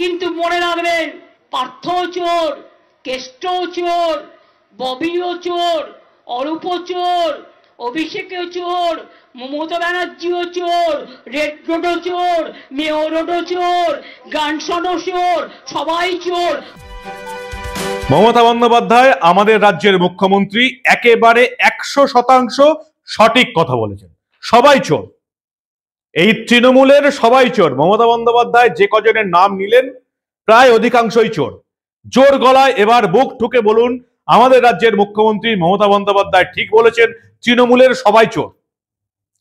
কিন্তু মনে রাখবেন, পার্থও চোর, কেষ্টও চোর, ববিও চোর, অরূপ চোর, অভিষেকও চোর, মমতা ব্যানার্জিও চোর, রেড রোডও চোর, মেয়র রোডও চোর, গ্রান্ডসনও চোর, সবাই চোর। মমতা বন্দ্যোপাধ্যায় আমাদের রাজ্যের মুখ্যমন্ত্রী একেবারে 100% সঠিক কথা বলেছেন। সবাই চোর, এই তৃণমূলের সবাই চোর। মমতা বন্দ্যোপাধ্যায় যে কজনের নাম নিলেন প্রায় অধিকাংশই চোর। জোর গলায় এবার বুক ঠুকে বলুন, আমাদের রাজ্যের মুখ্যমন্ত্রী মমতা বন্দ্যোপাধ্যায় ঠিক বলেছেন, তৃণমূলের সবাই চোর।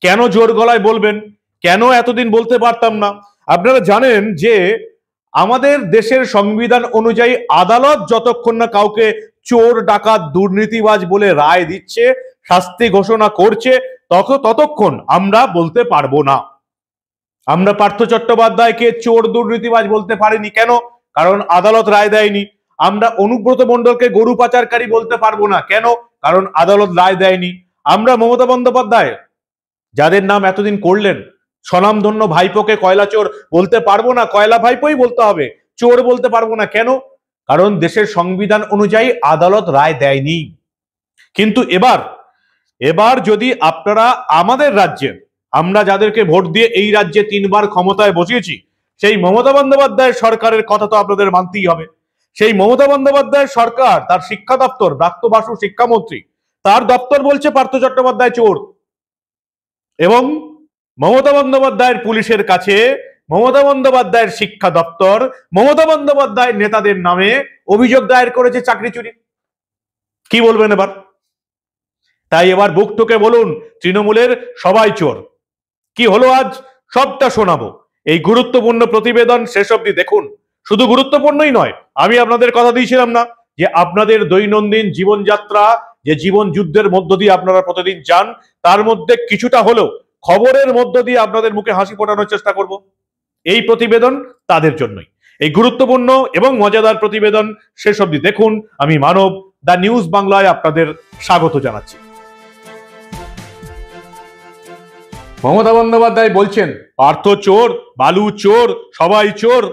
কেন জোর গলায় বলবেন? কেন এতদিন বলতে পারতাম না? আপনারা জানেন যে আমাদের দেশের সংবিধান অনুযায়ী আদালত যতক্ষণ না কাউকে চোর, ডাকাত, দুর্নীতিবাজ বলে রায় দিচ্ছে, শাস্তি ঘোষণা করছে, ততক্ষণ আমরা বলতে পারবো না। আমরা পার্থ চট্টোপাধ্যায়কে চোর, দুর্নীতিবাজ বলতে পারিনি। কেন? কারণ আদালত রায় দেয়নি। আমরা অনুব্রত মণ্ডলকে গরু পাচারকারী বলতে পারবো না। কেন? কারণ আদালত রায় দেয়নি। আমরা মমতা বন্দ্যোপাধ্যায় যাদের নাম এতদিন করলেন, স্বনামধন্য ভাইপোকে কয়লা চোর বলতে পারবো না, কয়লা ভাইপোই বলতে হবে, চোর বলতে পারবো না। কেন? কারণ দেশের সংবিধান অনুযায়ী আদালত রায় দেয়নি। কিন্তু এবার যদি আপনারা আমাদের রাজ্যের, আমরা যাদেরকে ভোট দিয়ে এই রাজ্যে 3 বার ক্ষমতায় বসিয়েছি, সেই মমতা বন্দ্যোপাধ্যায়ের সরকারের কথা তো আপনাদের মানতেই হবে। সেই মমতা বন্দ্যোপাধ্যায়ের সরকার, তার শিক্ষা দপ্তর, ব্রাত্য বাসু শিক্ষামন্ত্রী, তার দপ্তর বলছে পার্থ চট্টোপাধ্যায় চোর। এবং মমতা বন্দ্যোপাধ্যায়ের পুলিশের কাছে মমতা বন্দ্যোপাধ্যায়ের শিক্ষা দপ্তর মমতা বন্দ্যোপাধ্যায়ের নেতাদের নামে অভিযোগ দায়ের করেছে চাকরি চুরি। কি বলবেন এবার? তাই এবার বুক ঠুকে বলুন, তৃণমূলের সবাই চোর। কি হলো আজ সবটা শোনাবো। এই গুরুত্বপূর্ণ প্রতিবেদন শেষ অবধি দেখুন। শুধু গুরুত্বপূর্ণই নয়, আমি আপনাদের কথা দিয়েছিলাম না যে আপনাদের দৈনন্দিন জীবনযাত্রা, যে জীবন যুদ্ধের মধ্য দিয়ে আপনারা প্রতিদিন যান, তার মধ্যে কিছুটা হলেও খবরের মধ্য দিয়ে আপনাদের মুখে হাসি ফোটানোর চেষ্টা করব। এই প্রতিবেদন তাদের জন্যই। এই গুরুত্বপূর্ণ এবং মজাদার প্রতিবেদন শেষ অবধি দেখুন। আমি মানব, দ্য নিউজ বাংলায় আপনাদের স্বাগত জানাচ্ছি। মমতা বন্দ্যোপাধ্যায় বলছেন পার্থ চোর, বালু চোর, সবাই চোর।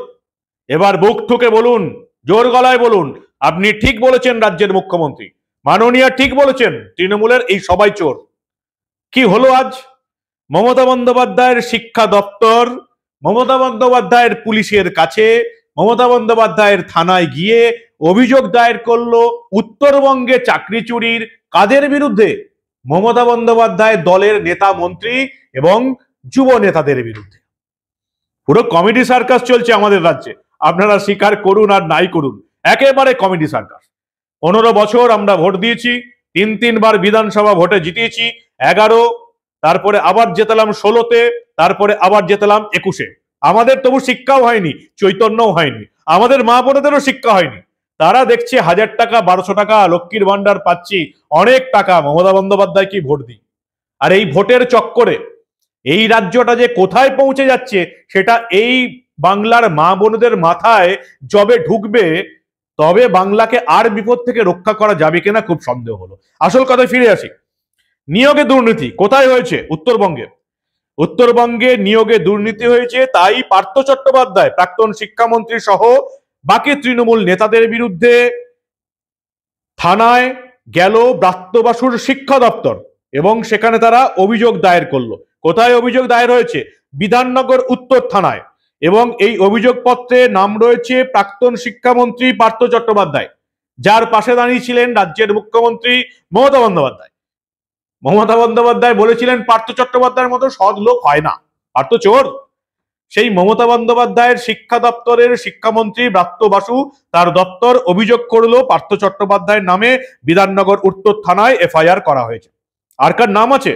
এবার বুক ঠুকে বলুন, জোর গলায় বলুন, আপনি ঠিক বলেছেন রাজ্যের মুখ্যমন্ত্রী, মাননীয় ঠিক বলেছেন, তৃণমূলের এই সবাই চোর। কি হলো আজ? মমতা বন্দ্যোপাধ্যায়ের শিক্ষা দপ্তর মমতা বন্দ্যোপাধ্যায়ের পুলিশের কাছে, মমতা বন্দ্যোপাধ্যায়ের থানায় গিয়ে অভিযোগ দায়ের করলো উত্তরবঙ্গে চাকরি চুরির। কাদের বিরুদ্ধে? মমতা বন্দ্যোপাধ্যায় দলের নেতা, মন্ত্রী এবং যুব নেতাদের বিরুদ্ধে। পুরো কমেডি সার্কাস চলছে আমাদের রাজ্যে। আপনারা স্বীকার করুন আর নাই করুন, একেবারে কমেডি সার্কাস। 15 বছর আমরা ভোট দিয়েছি, 3 বার বিধানসভা ভোটে জিতিয়েছি, 11, তারপরে আবার জেতালাম 16-তে, তারপরে আবার জেতালাম 21-এ। আমাদের তবু শিক্ষাও হয়নি, চৈতন্যও হয়নি, আমাদের মা বোনেদেরও শিক্ষা হয়নি। তারা দেখছে 1000 টাকা, 1200 টাকা, লক্ষ্মীর ভান্ডার পাচ্ছি, অনেক টাকা, মমতা বন্দ্যোপাধ্যায় কি ভোট দিই। আর এই ভোটের চক্করে এই রাজ্যটা যে কোথায় পৌঁছে যাচ্ছে, সেটা এই বাংলার মা বোনদের মাথায় যবে ঢুকবে, তবে বাংলাকে আর বিপদ থেকে রক্ষা করা যাবে কিনা খুব সন্দেহ হলো। আসল কথায় ফিরে আসি। নিয়োগে দুর্নীতি কোথায় হয়েছে? উত্তরবঙ্গে। উত্তরবঙ্গে নিয়োগে দুর্নীতি হয়েছে, তাই পার্থ চট্টোপাধ্যায়, প্রাক্তন শিক্ষামন্ত্রী সহ বাকি তৃণমূল নেতাদের বিরুদ্ধে থানায় গেল ব্রাত্য বাসুর শিক্ষা দপ্তর এবং সেখানে তারা অভিযোগ দায়ের করলো। কোথায় অভিযোগ দায়ের হয়েছে? বিধাননগর উত্তর থানায়। এবং এই অভিযোগপত্রে নাম রয়েছে প্রাক্তন শিক্ষামন্ত্রী পার্থ চট্টোপাধ্যায়, যার পাশে দাঁড়িয়েছিলেন রাজ্যের মুখ্যমন্ত্রী মমতা বন্দ্যোপাধ্যায়। মমতা বন্দ্যোপাধ্যায় বলেছিলেন পার্থ চট্টোপাধ্যায়ের মতো সৎ লোক হয় না, পার্থ চোর। সেই মমতা বন্দ্যোপাধ্যায়ের শিক্ষা দপ্তরের শিক্ষামন্ত্রী ব্রাত্য বাসু, তার দপ্তর অভিযোগ করলো পার্থ চট্টোপাধ্যায়ের নামে বিধাননগর উত্তর থানায় এফআইআর করা হয়েছে। আর কার নাম আছে?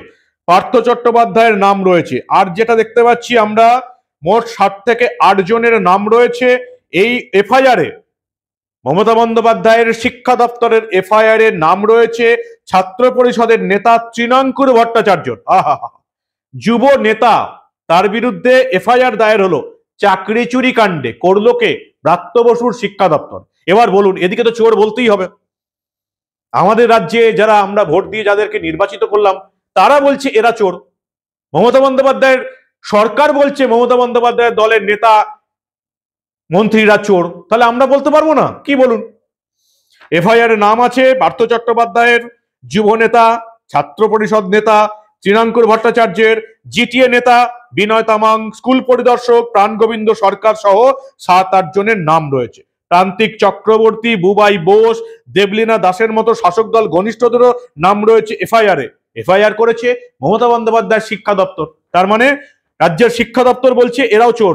পার্থ চট্টোপাধ্যায়ের নাম রয়েছে। আর যেটা দেখতে পাচ্ছি আমরা, মোট 7 থেকে 8 জনের নাম রয়েছে এই এফআইআরে। মমতা বন্দ্যোপাধ্যায়ের শিক্ষা দপ্তরের এফআইআর এর নাম রয়েছে ছাত্র পরিষদের নেতা তৃণাঙ্কুর ভট্টাচার্য। যুব নেতা, তার বিরুদ্ধে এফআইআর দায়ের হলো চাকরি চুরি কাণ্ডে। করলো কে? ব্রাত্য বসুর শিক্ষা দপ্তর। এবার বলুন, এদিকে তো চোর বলতেই হবে। আমাদের রাজ্যে যারা আমরা ভোট দিয়ে যাদেরকে নির্বাচিত করলাম, তারা বলছে এরা চোর। মমতা বন্দ্যোপাধ্যায়ের সরকার বলছে, মমতা বন্দ্যোপাধ্যায়ের দলের নেতা মন্ত্রীরা চোর, তাহলে আমরা বলতে পারবো না? কি বলুন? এফআইআর নাম আছে পার্থ চট্টোপাধ্যায়ের, যুব নেতা, ছাত্র পরিষদ নেতা তৃণাঙ্কুর ভট্টাচার্যের, জিটিএ নেতা বিনয় তামাং, স্কুল পরিদর্শক প্রাণগোবিন্দ সরকার সহ 7-8 জনের নাম রয়েছে। প্রান্তিক চক্রবর্তী, বুবাই বোস, দেবলীনা দাসের মতো শাসক দল ঘনিষ্ঠদেরও নাম রয়েছে এফআইআর-এ। এফআইআর করেছে মমতা বন্দ্যোপাধ্যায়ের শিক্ষা দপ্তর। তার মানে রাজ্যের শিক্ষা দপ্তর বলছে এরাও চোর।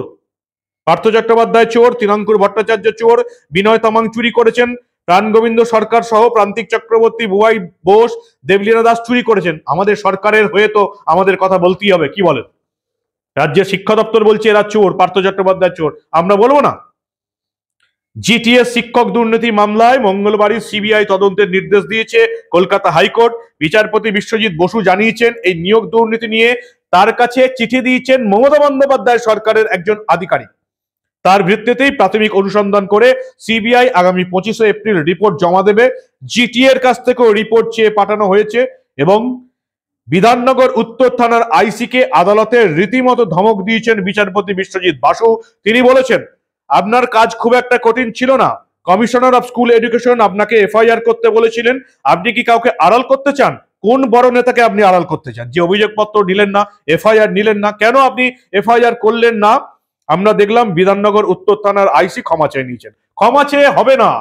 পার্থ চট্টোপাধ্যায় চোর, তৃণাঙ্কুর ভট্টাচার্য চোর, বিনয় তামাং চুরি করেছেন, প্রাণগোবিন্দ সরকার সহ প্রান্তিক চক্রবর্তী, বুবাই বোস, দেবলীনা দাস চুরি করেছেন। আমাদের সরকারের হয়ে তো আমাদের কথা বলতেই হবে, কি বলেন? রাজ্যের শিক্ষা দপ্তর বলছে এরা চোর, পার্থ চট্টোপাধ্যায় চোর, আমরা বলবো না? জিটিএস শিক্ষক দুর্নীতি মামলায় মঙ্গলবারই সিবিআই তদন্তের নির্দেশ দিয়েছে কলকাতা হাইকোর্ট। বিচারপতি বিশ্বজিৎ বসু জানিয়েছেন এই নিয়োগ দুর্নীতি নিয়ে তার কাছে চিঠি দিয়েছেন মমতা বন্দ্যোপাধ্যায় সরকারের একজন আধিকারিক। তার ভিত্তিতেই প্রাথমিক অনুসন্ধান করে সিবিআই আগামী 25শে এপ্রিল রিপোর্ট জমা দেবে। জিটিএ এর কাছ থেকেও রিপোর্ট চেয়ে পাঠানো হয়েছে এবং বিধাননগর উত্তর থানার আইসিকে আদালতে রীতিমতো ধমক দিয়েছেন বিচারপতি বিশ্বজিৎ বসু। তিনি বলেছেন, আপনার কাজ খুব একটা কঠিন ছিল না, কমিশনার অফ স্কুল এডুকেশন আপনাকে এফআইআর করতে বলেছিলেন, আপনি কি কাউকে আড়াল করতে চান? কোন বড় নেতাকে আপনি আড়াল করতে চান? যে অভিযোগপত্র নিলেন না, এফআইআর নিলেন না, কেন আপনি এফআইআর করলেন না? আমরা দেখলাম বিধাননগর উত্তর থানার আইসি ক্ষমা চেয়ে নিয়েছেন। ক্ষমা চেয়ে হবে না।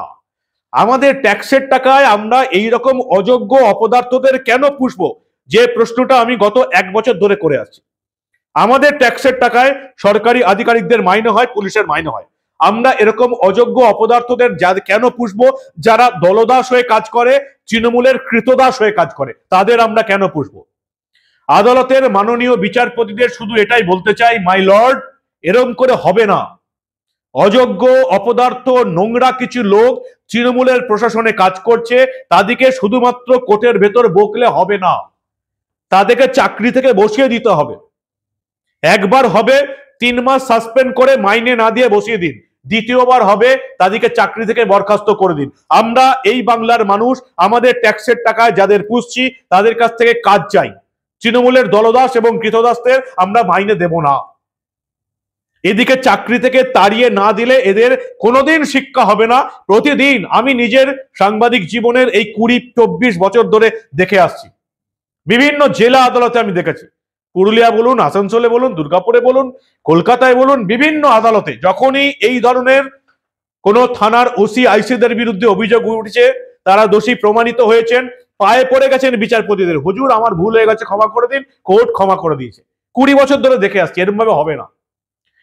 আমাদের ট্যাক্সের টাকায় আমরা এই রকম অযোগ্য অপদার্থদের কেন পুষবো? যে প্রশ্নটা আমি গত 1 বছর ধরে করে আসছি। আমাদের ট্যাক্সের টাকায় সরকারি আধিকারিকদের মাইনে হয়, পুলিশের মাইনে হয়। আমরা এরকম অযোগ্য অপদার্থদের কেন পুষবো? যারা দলদাস হয়ে কাজ করে, তৃণমূলের কৃতদাস হয়ে কাজ করে, তাদের আমরা কেন পুষবো? আদালতের মাননীয় বিচারপতিদের শুধু এটাই বলতে চাই, মাই লর্ড, এরকম করে হবে না। অযোগ্য, অপদার্থ, নোংরা কিছু লোক তৃণমূলের প্রশাসনে কাজ করছে, তাদেরকে শুধুমাত্র কোর্টের ভেতর বকলে হবে না, তাদেরকে চাকরি থেকে বসিয়ে দিতে হবে। একবার হবে 3 মাস সাসপেন্ড করে মাইনে না দিয়ে বসিয়ে দিন, দ্বিতীয়বার হবে তাদেরকে চাকরি থেকে বরখাস্ত করে দিন। আমরা এই বাংলার মানুষ, আমাদের ট্যাক্সের টাকায় যাদের পুষছি তাদের কাছ থেকে কাজ চাই। তৃণমূলের দলদাস এবং কৃতদাসদের আমরা মাইনে দেব না। এদিকে চাকরি থেকে তাড়িয়ে না দিলে এদের কোনোদিন শিক্ষা হবে না। প্রতিদিন আমি নিজের সাংবাদিক জীবনের এই 20-24 বছর ধরে দেখে আসছি, বিভিন্ন জেলা আদালতে আমি দেখেছি, পুরুলিয়া বলুন, আসানসোলে বলুন, দুর্গাপুরে বলুন, কলকাতায় বলুন, বিভিন্ন আদালতে যখনই এই ধরনের কোন থানার ওসি আইসিদের বিরুদ্ধে অভিযোগ উঠেছে, তারা দোষী প্রমাণিত হয়েছেন, পায়ে পড়ে গেছেন বিচারপতিদের, হুজুর আমার ভুল হয়ে গেছে, ক্ষমা করে দিন। কোর্ট ক্ষমা করে দিয়েছে। 20 বছর ধরে দেখে আসছি, এরকম ভাবে হবে না।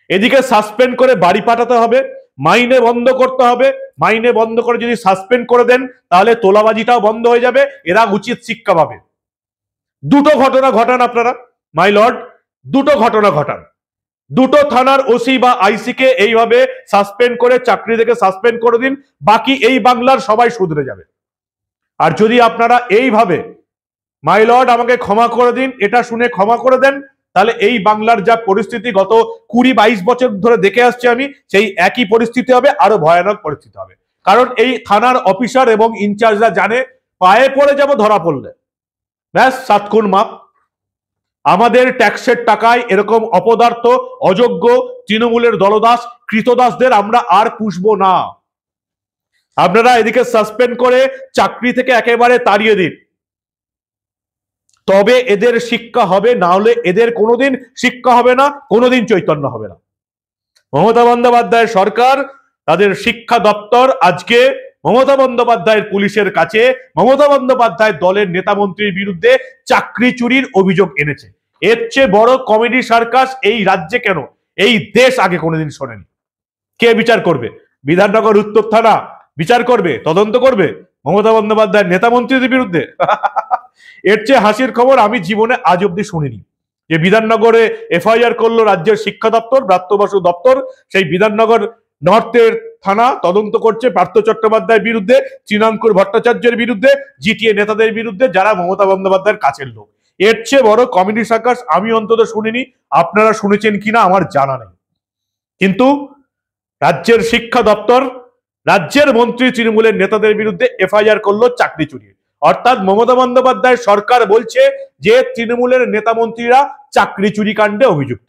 এদিকে সাসপেন্ড করে বাড়ি পাঠাতে হবে, মাইনে বন্ধ করতে হবে। মাইনে বন্ধ করে যদি সাসপেন্ড করে দেন তাহলে তোলাবাজিটাও বন্ধ হয়ে যাবে, এরা উচিত শিক্ষা পাবে। দুটো ঘটনা ঘটান আপনারা, মাই লর্ড, দুটো ঘটনা ঘটান। দুটো থানার ওসি বা আইসি কে এইভাবে সাসপেন্ড করে চাকরি থেকে সাসপেন্ড করে দিন, বাকি এই বাংলার সবাই শুধরে যাবে। আর যদি আপনারা এইভাবে মাই লর্ড আমাকে ক্ষমা করে দিন এটা শুনে ক্ষমা করে দেন, তাহলে এই বাংলার যা পরিস্থিতি গত 20-22 বছর ধরে দেখে আসছি আমি, সেই একই পরিস্থিতি হবে, আরো ভয়ানক পরিস্থিতি হবে। কারণ এই থানার অফিসার এবং ইনচার্জরা জানে পায়ে পড়ে যাব ধরা পড়লে, ব্যাস 7 খুন মাপ। আমাদের ট্যাক্সের টাকায় এরকম অপদার্থ, অযোগ্য, তৃণমূলের দলদাস, কৃতদাসদের আমরা আর পুষবো না। আপনারা এদিকে সাসপেন্ড করে চাকরি থেকে একেবারে তাড়িয়ে দিন, তবে এদের শিক্ষা হবে, না হলে এদের কোনোদিন শিক্ষা হবে না, কোনোদিন চৈতন্য হবে না। মমতা বন্দ্যোপাধ্যায়ের সরকার, তাদের শিক্ষা দপ্তর আজকে মমতা বন্দ্যোপাধ্যায়ের পুলিশের কাছে মমতা বন্দ্যোপাধ্যায় দলের নেতা মন্ত্রীর বিরুদ্ধে চাকরি চুরির অভিযোগ এনেছে। এর চেয়ে বড় কমেডি সার্কাস এই রাজ্যে কেন, এই দেশ আগে কোনোদিন শোনেনি। কে বিচার করবে? বিধাননগর উত্তর থানা বিচার করবে, তদন্ত করবে মমতা বন্দ্যোপাধ্যায়ের নেতা মন্ত্রীদের বিরুদ্ধে? এর চেয়ে হাসির খবর আমি জীবনে আজ অব্দি শুনিনি। যে বিধাননগরে এফআইআর করলো রাজ্যের শিক্ষা দপ্তর, ব্রাত্য বসু দপ্তর, সেই বিধাননগর নর্থের থানা তদন্ত করছে পার্থ চট্টোপাধ্যায়ের বিরুদ্ধে, তৃণাঙ্কুর ভট্টাচার্যের বিরুদ্ধে, জিটিএ নেতাদের বিরুদ্ধে, যারা মমতা বন্দ্যোপাধ্যায়ের কাছের লোক। এর চেয়ে বড় কমেডি সার্কাস আমি অন্তত শুনিনি। আপনারা শুনেছেন কিনা আমার জানা নেই। কিন্তু রাজ্যের শিক্ষা দপ্তর, রাজ্যের মন্ত্রী তৃণমূলের নেতাদের বিরুদ্ধে এফআইআর করলো চাকরি চুরি। অর্থাৎ মমতা বন্দ্যোপাধ্যায় সরকার বলছে যে তৃণমূলের নেতা মন্ত্রীরা চাকরি চুরি কাণ্ডে অভিযুক্ত।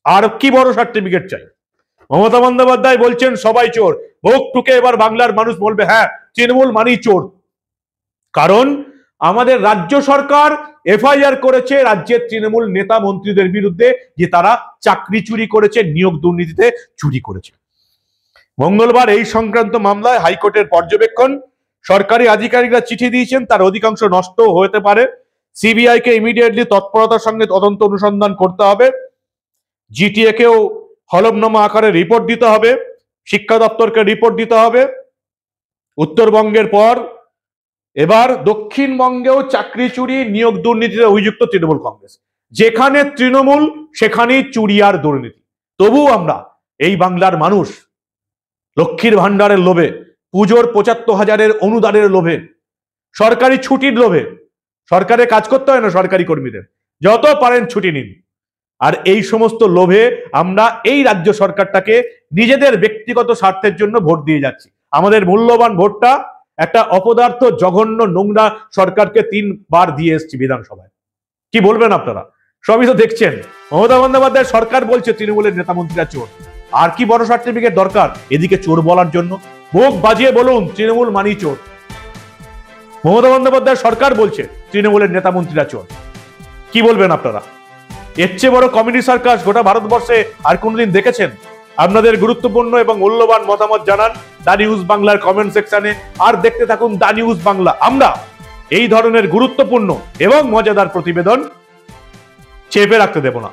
আর কি বড় সার্টিফিকেট চাই? মমতা বন্দ্যোপাধ্যায় বলছেন সবাই চোর। ভোগ টুকে এবার বাংলার মানুষ বলবে হ্যাঁ তৃণমূল মানেই চোর। কারণ আমাদের রাজ্য সরকার এফআইআর করেছে রাজ্যের তৃণমূল নেতা মন্ত্রীদের বিরুদ্ধে যে তারা চাকরি চুরি করেছে, নিয়োগ দুর্নীতিতে চুরি করেছে। মঙ্গলবার এই সংক্রান্ত মামলায় হাইকোর্টের পর্যবেক্ষণ, সরকারি আধিকারিকরা চিঠি দিয়েছেন, তার অধিকাংশ নষ্ট হতে পারে। সিবিআই কে ইমিডিয়েটলি তৎপরতার সঙ্গে তদন্ত অনুসন্ধান করতে হবে। জিটিএ কেও হলফনামা আকারে রিপোর্ট দিতে হবে, শিক্ষা দপ্তরকে রিপোর্ট দিতে হবে। উত্তরবঙ্গের পর এবার দক্ষিণবঙ্গেও চাকরি চুরি, নিয়োগ দুর্নীতিতে অভিযুক্ত তৃণমূল কংগ্রেস। যেখানে তৃণমূল সেখানেই চুরি আর দুর্নীতি। তবুও আমরা এই বাংলার মানুষ লক্ষ্মীর ভান্ডারের লোভে, পুজোর ৭৫,০০০ অনুদানের লোভে, সরকারি ছুটির লোভে, সরকারে কাজ করতে হয় না সরকারি কর্মীদের, যত পারেন ছুটি নিন। আর এই সমস্ত লোভে আমরা এই রাজ্য সরকারটাকে নিজেদের ব্যক্তিগত স্বার্থের জন্য ভোট দিয়ে যাচ্ছি। আমাদের মূল্যবান ভোটটা একটা অপদার্থ, জঘন্য, নোংরা সরকারকে ৩ বার দিয়ে এসছি বিধানসভায়। কি বলবেন আপনারা? সবই তো দেখছেন। মমতা বন্দ্যোপাধ্যায় সরকার বলছে তৃণমূলের নেতা মন্ত্রীরা চোর। আর কি বড় সার্টিফিকেট দরকার এদিকে চোর বলার জন্য? মুখ বাজিয়ে বলুন তৃণমূল মানেই চোর। মমতা বন্দ্যোপাধ্যায় সরকার বলছে তৃণমূলের নেতা মন্ত্রীরা চোর। কি বলবেন আপনারা? এর চেয়ে বড় কমেডি সার্কাস গোটা ভারতবর্ষে আর কোনদিন দেখেছেন? আপনাদের গুরুত্বপূর্ণ এবং মূল্যবান মতামত জানান দা নিউজ বাংলার কমেন্ট সেকশনে। আর দেখতে থাকুন দা নিউজ বাংলা। আমরা এই ধরনের গুরুত্বপূর্ণ এবং মজাদার প্রতিবেদন চেপে রাখতে দেব না।